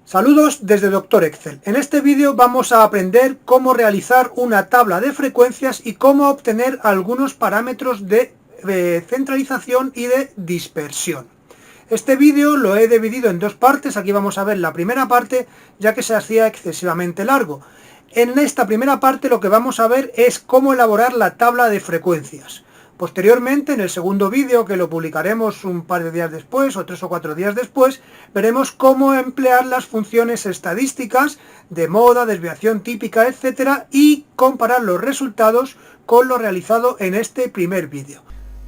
Saludos desde Doctor Excel. En este vídeo vamos a aprender cómo realizar una tabla de frecuencias y cómo obtener algunos parámetros de centralización y de dispersión. Este vídeo lo he dividido en dos partes. Aquí vamos a ver la primera parte, ya que se hacía excesivamente largo. En esta primera parte lo que vamos a ver es cómo elaborar la tabla de frecuencias. Posteriormente, en el segundo vídeo, que lo publicaremos un par de días después o 3 o 4 días después, veremos cómo emplear las funciones estadísticas de moda, desviación típica, etcétera, y comparar los resultados con lo realizado en este primer vídeo.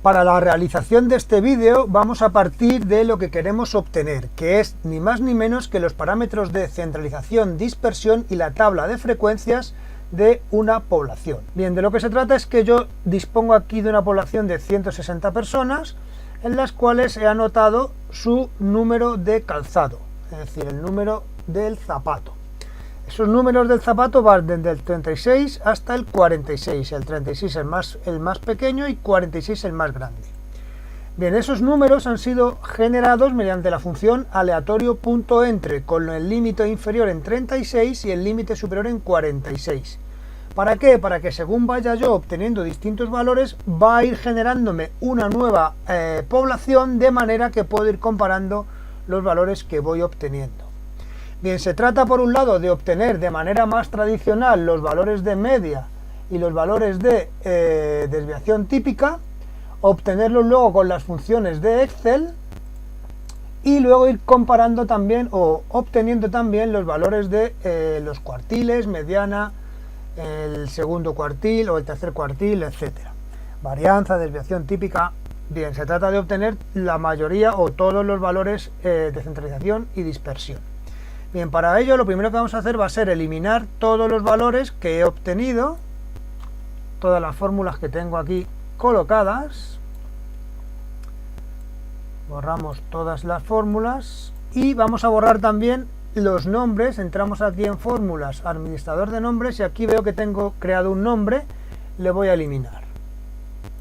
Para la realización de este vídeo vamos a partir de lo que queremos obtener, que es ni más ni menos que los parámetros de centralización, dispersión y la tabla de frecuencias de una población. Bien, de lo que se trata es que yo dispongo aquí de una población de 160 personas, en las cuales he anotado su número de calzado, es decir, el número del zapato. Esos números del zapato van desde el 36 hasta el 46, el 36 el más pequeño y 46 el más grande. Bien, esos números han sido generados mediante la función aleatorio.entre, con el límite inferior en 36 y el límite superior en 46. ¿Para qué? Para que según vaya yo obteniendo distintos valores, va a ir generándome una nueva población, de manera que puedo ir comparando los valores que voy obteniendo. Bien, se trata por un lado de obtener de manera más tradicional los valores de media y los valores de desviación típica, obtenerlos luego con las funciones de Excel y luego ir comparando también o obteniendo también los valores de los cuartiles, mediana, el segundo cuartil o el tercer cuartil, etcétera. Varianza, desviación típica. Bien, se trata de obtener la mayoría o todos los valores de centralización y dispersión. Bien, para ello lo primero que vamos a hacer va a ser eliminar todos los valores que he obtenido, todas las fórmulas que tengo aquí colocadas. Borramos todas las fórmulas y vamos a borrar también los nombres. Entramos aquí en fórmulas, administrador de nombres, y aquí veo que tengo creado un nombre, le voy a eliminar.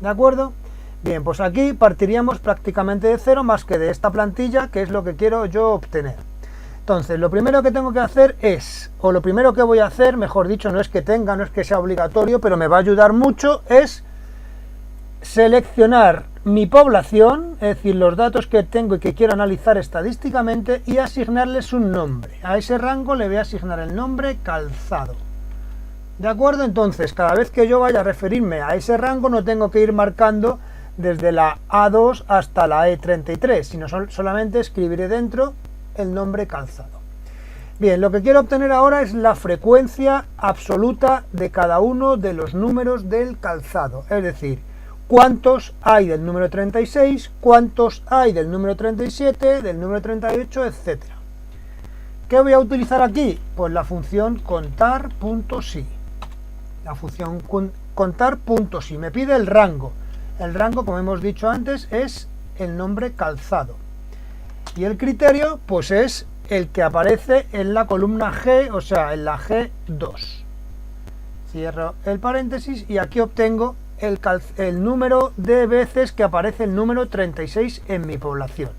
¿De acuerdo? Bien, pues aquí partiríamos prácticamente de cero, más que de esta plantilla, que es lo que quiero yo obtener. Entonces, lo primero que tengo que hacer es, o lo primero que voy a hacer, mejor dicho, no es que sea obligatorio, pero me va a ayudar mucho, es seleccionar mi población, es decir, los datos que tengo y que quiero analizar estadísticamente, y asignarles un nombre. A ese rango le voy a asignar el nombre calzado. ¿De acuerdo? Entonces, cada vez que yo vaya a referirme a ese rango, no tengo que ir marcando desde la A2 hasta la E33, sino solamente escribiré dentro el nombre calzado. Bien, lo que quiero obtener ahora es la frecuencia absoluta de cada uno de los números del calzado, es decir, cuántos hay del número 36, cuántos hay del número 37, del número 38, etcétera. ¿Qué voy a utilizar aquí? Pues la función contar.si. La función contar.si me pide el rango. El rango, como hemos dicho antes, es el nombre calzado. Y el criterio, pues es el que aparece en la columna G, o sea, en la G2. Cierro el paréntesis y aquí obtengo el número de veces que aparece el número 36 en mi población.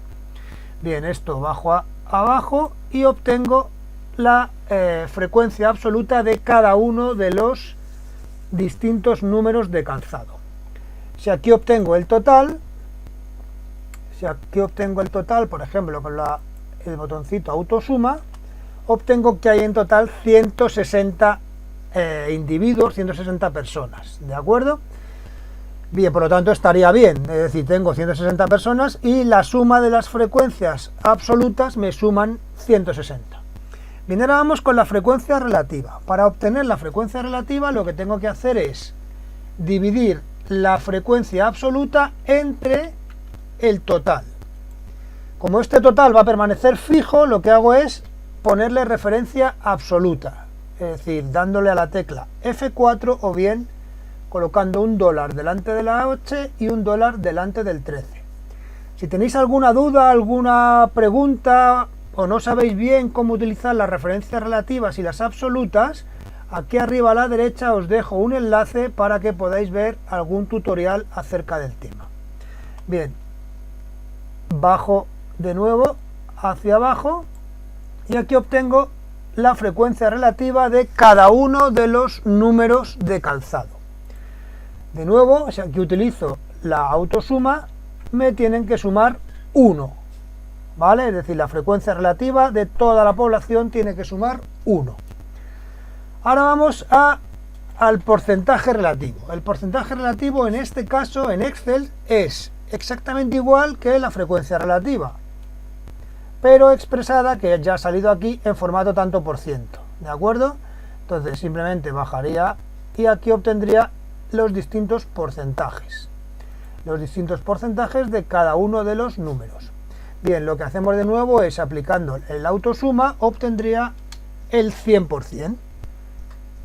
Bien, esto bajo abajo y obtengo la frecuencia absoluta de cada uno de los distintos números de calzado. Si aquí obtengo el total, por ejemplo, con el botoncito autosuma, obtengo que hay en total 160 individuos, 160 personas, ¿de acuerdo? Bien, por lo tanto estaría bien, es decir, tengo 160 personas y la suma de las frecuencias absolutas me suman 160. Bien, ahora vamos con la frecuencia relativa. Para obtener la frecuencia relativa lo que tengo que hacer es dividir la frecuencia absoluta entre el total. Como este total va a permanecer fijo, lo que hago es ponerle referencia absoluta, es decir, dándole a la tecla F4 o bien colocando $1 delante de la 8 y $1 delante del 13. Si tenéis alguna duda, alguna pregunta o no sabéis bien cómo utilizar las referencias relativas y las absolutas, aquí arriba a la derecha os dejo un enlace para que podáis ver algún tutorial acerca del tema. Bien, bajo de nuevo hacia abajo y aquí obtengo la frecuencia relativa de cada uno de los números de calzado. De nuevo, si aquí utilizo la autosuma, me tienen que sumar 1, ¿vale? Es decir, la frecuencia relativa de toda la población tiene que sumar 1. Ahora vamos al porcentaje relativo. El porcentaje relativo en este caso en Excel es exactamente igual que la frecuencia relativa, pero expresada, que ya ha salido aquí, en formato tanto por ciento, ¿de acuerdo? Entonces simplemente bajaría y aquí obtendría los distintos porcentajes de cada uno de los números. Bien, lo que hacemos de nuevo es, aplicando el autosuma, obtendría el 100%.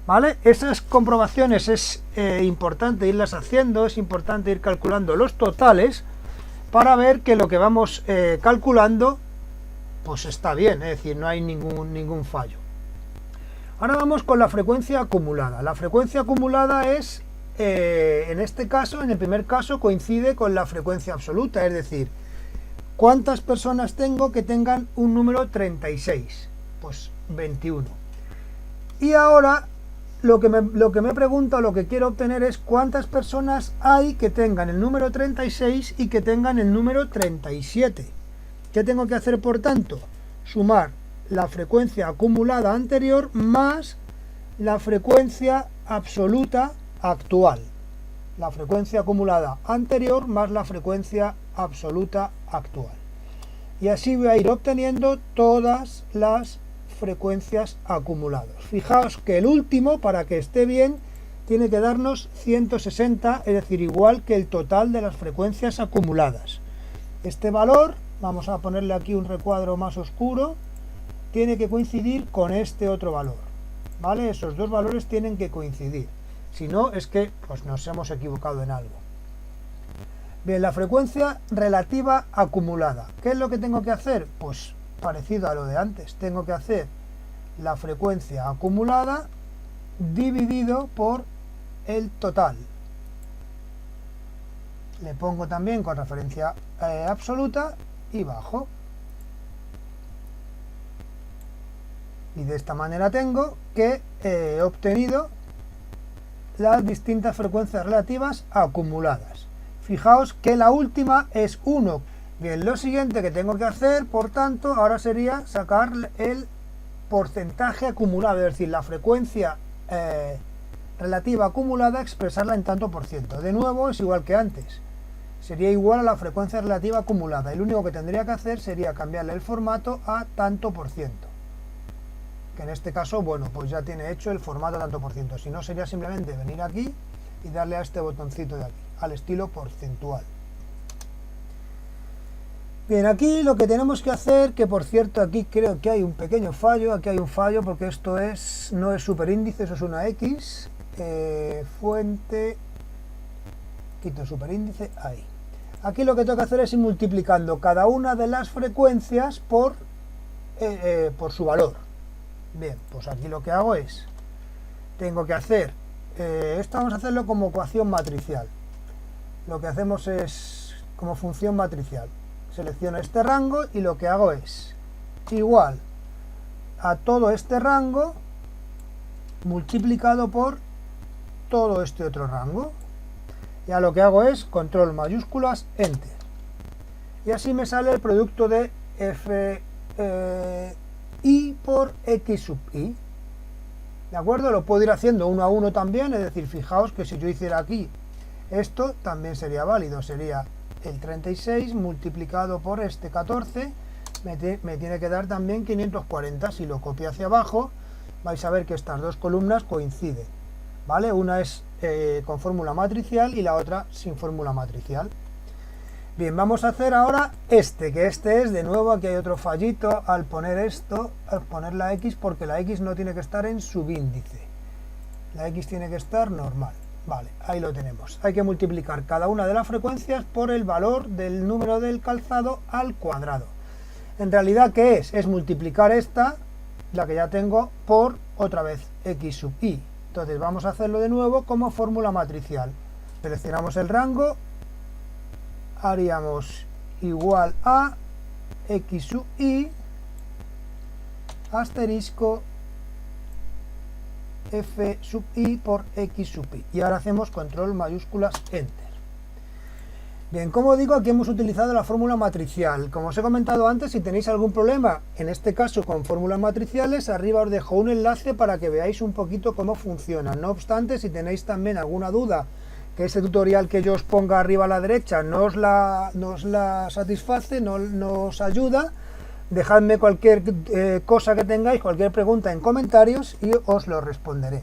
¿Vale? Esas comprobaciones es importante irlas haciendo, es importante ir calculando los totales para ver que lo que vamos calculando pues está bien, es decir, no hay ningún fallo. Ahora vamos con la frecuencia acumulada. La frecuencia acumulada es, en este caso, en el primer caso, coincide con la frecuencia absoluta, es decir, ¿cuántas personas tengo que tengan un número 36? Pues 21. Y ahora lo que me pregunta, lo que quiero obtener es cuántas personas hay que tengan el número 36 y que tengan el número 37. ¿Qué tengo que hacer, por tanto? Sumar la frecuencia acumulada anterior más la frecuencia absoluta actual. La frecuencia acumulada anterior más la frecuencia absoluta actual. Y así voy a ir obteniendo todas las frecuencias acumuladas. Fijaos que el último, para que esté bien, tiene que darnos 160, es decir, igual que el total de las frecuencias acumuladas. Este valor, vamos a ponerle aquí un recuadro más oscuro, tiene que coincidir con este otro valor, ¿vale? Esos dos valores tienen que coincidir, si no es que pues nos hemos equivocado en algo. Bien, la frecuencia relativa acumulada, ¿qué es lo que tengo que hacer? Pues parecido a lo de antes, tengo que hacer la frecuencia acumulada dividido por el total. Le pongo también con referencia absoluta y bajo. Y de esta manera tengo que he obtenido las distintas frecuencias relativas acumuladas. Fijaos que la última es 1. Bien, lo siguiente que tengo que hacer, por tanto, ahora sería sacar el porcentaje acumulado, es decir, la frecuencia relativa acumulada, expresarla en tanto por ciento. De nuevo, es igual que antes. Sería igual a la frecuencia relativa acumulada. Y lo único que tendría que hacer sería cambiarle el formato a tanto por ciento. Que en este caso, bueno, pues ya tiene hecho el formato tanto por ciento. Si no, sería simplemente venir aquí y darle a este botoncito de aquí, al estilo porcentual. Bien, aquí lo que tenemos que hacer, que por cierto aquí creo que hay un pequeño fallo, aquí hay un fallo porque esto no es superíndice, eso es una X, fuente, quito superíndice, ahí. Aquí lo que tengo que hacer es ir multiplicando cada una de las frecuencias por su valor. Bien, pues aquí lo que hago es, tengo que hacer, esto vamos a hacerlo como ecuación matricial. Lo que hacemos es como función matricial. Selecciono este rango y lo que hago es igual a todo este rango multiplicado por todo este otro rango. Ya lo que hago es control mayúsculas, enter. Y así me sale el producto de f i por x sub i. ¿De acuerdo? Lo puedo ir haciendo uno a uno también, es decir, fijaos que si yo hiciera aquí esto también sería válido, sería el 36 multiplicado por este 14, me tiene que dar también 540. Si lo copio hacia abajo, vais a ver que estas dos columnas coinciden, ¿vale? Una es con fórmula matricial y la otra sin fórmula matricial. Bien, vamos a hacer ahora que este es, de nuevo, aquí hay otro fallito al poner esto, al poner la X, porque la X no tiene que estar en subíndice, la X tiene que estar normal. Vale, ahí lo tenemos. Hay que multiplicar cada una de las frecuencias por el valor del número del calzado al cuadrado. En realidad, ¿qué es? Es multiplicar esta, la que ya tengo, por otra vez x sub i. Entonces vamos a hacerlo de nuevo como fórmula matricial. Seleccionamos el rango, haríamos igual a x sub i asterisco f sub i por x sub i. Y ahora hacemos control mayúsculas enter. Bien, como digo, aquí hemos utilizado la fórmula matricial. Como os he comentado antes, si tenéis algún problema, en este caso con fórmulas matriciales, arriba os dejo un enlace para que veáis un poquito cómo funciona. No obstante, si tenéis también alguna duda, que ese tutorial que yo os ponga arriba a la derecha no os la satisface, no os ayuda, dejadme cualquier cosa que tengáis, cualquier pregunta en comentarios y os lo responderé.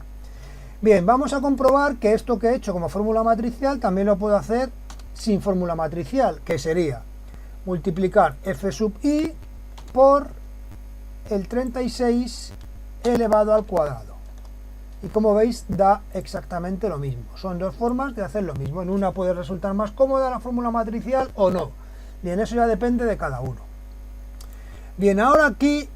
Bien, vamos a comprobar que esto que he hecho como fórmula matricial también lo puedo hacer sin fórmula matricial, que sería multiplicar f sub i por el 36 elevado al cuadrado. Y como veis, da exactamente lo mismo. Son dos formas de hacer lo mismo. En una puede resultar más cómoda la fórmula matricial o no. Bien, eso ya depende de cada uno. Bien, ahora aquí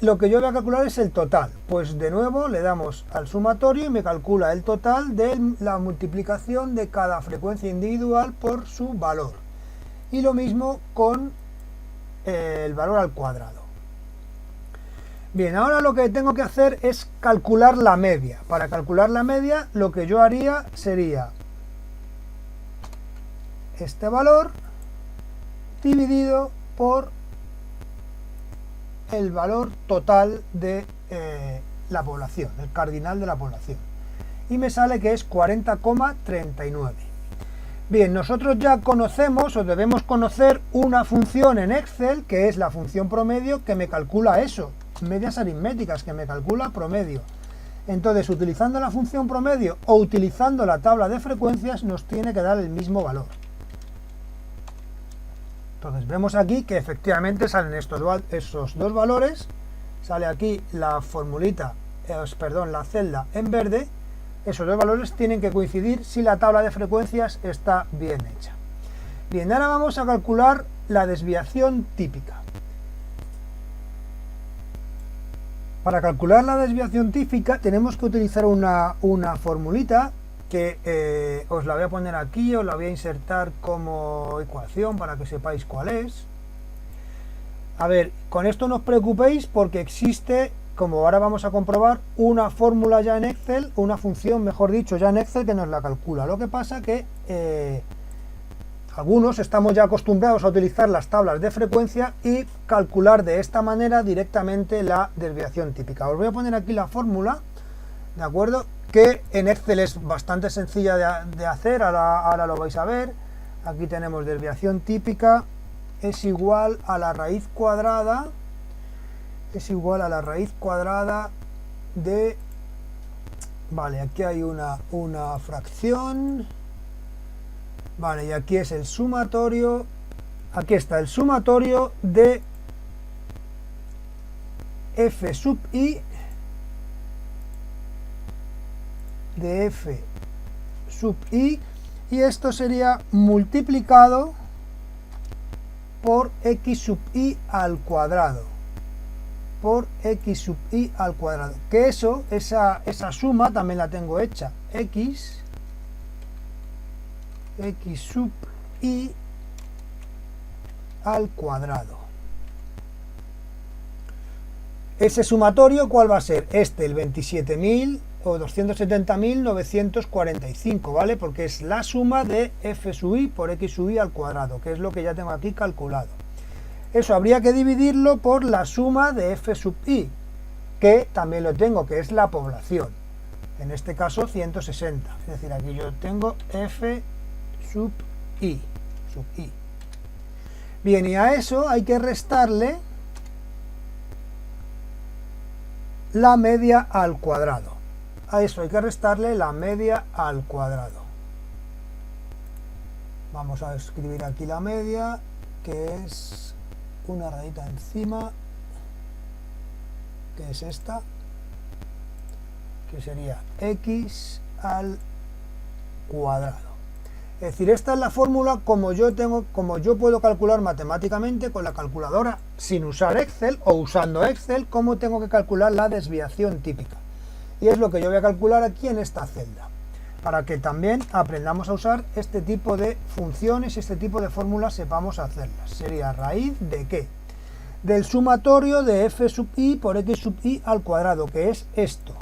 lo que yo voy a calcular es el total. Pues de nuevo le damos al sumatorio y me calcula el total de la multiplicación de cada frecuencia individual por su valor. Y lo mismo con el valor al cuadrado. Bien, ahora lo que tengo que hacer es calcular la media. Para calcular la media, lo que yo haría sería este valor dividido por el valor total de la población, el cardinal de la población. Y me sale que es 40,39. Bien, nosotros ya conocemos o debemos conocer una función en Excel, que es la función promedio, que me calcula eso, medias aritméticas, que me calcula promedio. Entonces, utilizando la función promedio o utilizando la tabla de frecuencias, nos tiene que dar el mismo valor. Entonces vemos aquí que efectivamente salen esos dos valores. Sale aquí la formulita, la celda en verde. Esos dos valores tienen que coincidir si la tabla de frecuencias está bien hecha. Bien, ahora vamos a calcular la desviación típica. Para calcular la desviación típica tenemos que utilizar una formulita que os la voy a poner aquí, os la voy a insertar como ecuación para que sepáis cuál es. A ver, con esto no os preocupéis porque existe, como ahora vamos a comprobar, una fórmula ya en Excel, una función, mejor dicho, ya en Excel que nos la calcula. Lo que pasa que algunos estamos ya acostumbrados a utilizar las tablas de frecuencia y calcular de esta manera directamente la desviación típica. Os voy a poner aquí la fórmula, ¿de acuerdo? Que en Excel es bastante sencilla de hacer, ahora lo vais a ver. Aquí tenemos desviación típica es igual a la raíz cuadrada, de, vale, aquí hay una fracción, vale, y aquí es el sumatorio, aquí está el sumatorio de f sub i, de f sub i, y esto sería multiplicado por x sub i al cuadrado, que esa suma también la tengo hecha, x sub i al cuadrado. Ese sumatorio, ¿cuál va a ser? El 27.000 o 270.945, ¿vale? Porque es la suma de f sub i por x sub i al cuadrado, que es lo que ya tengo aquí calculado. Eso habría que dividirlo por la suma de f sub i, que también lo tengo, que es la población. En este caso 160, es decir, aquí yo tengo f sub i. Bien, y a eso hay que restarle la media al cuadrado. A eso hay que restarle la media al cuadrado. Vamos a escribir aquí la media, que es una rayita encima, que es esta, que sería x al cuadrado. Es decir, esta es la fórmula como yo puedo calcular matemáticamente con la calculadora sin usar Excel, o usando Excel, cómo tengo que calcular la desviación típica. Y es lo que yo voy a calcular aquí en esta celda, para que también aprendamos a usar este tipo de funciones y este tipo de fórmulas, sepamos hacerlas. Sería raíz de ¿qué? del sumatorio de f sub i por x sub i al cuadrado, que es esto.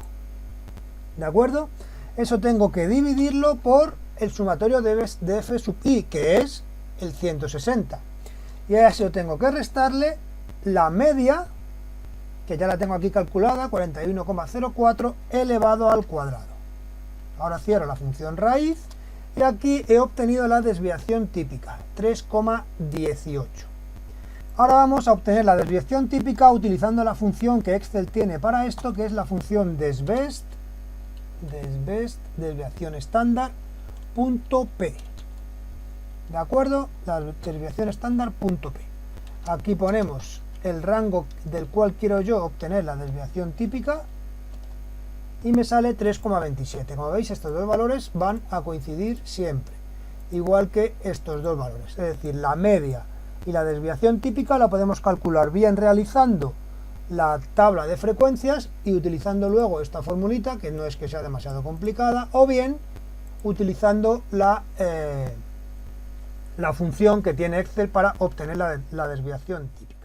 ¿De acuerdo? Eso tengo que dividirlo por el sumatorio de f sub i, que es el 160. Y a eso tengo que restarle la media, que ya la tengo aquí calculada, 41,04 elevado al cuadrado. Ahora cierro la función raíz y aquí he obtenido la desviación típica, 3,18. Ahora vamos a obtener la desviación típica utilizando la función que Excel tiene para esto, que es la función desbest, desviación estándar, punto P. ¿De acuerdo? La desviación estándar, punto P. Aquí ponemos el rango del cual quiero yo obtener la desviación típica y me sale 3,27. Como veis, estos dos valores van a coincidir siempre, igual que estos dos valores. Es decir, la media y la desviación típica la podemos calcular bien realizando la tabla de frecuencias y utilizando luego esta formulita, que no es que sea demasiado complicada, o bien utilizando la función que tiene Excel para obtener la desviación típica.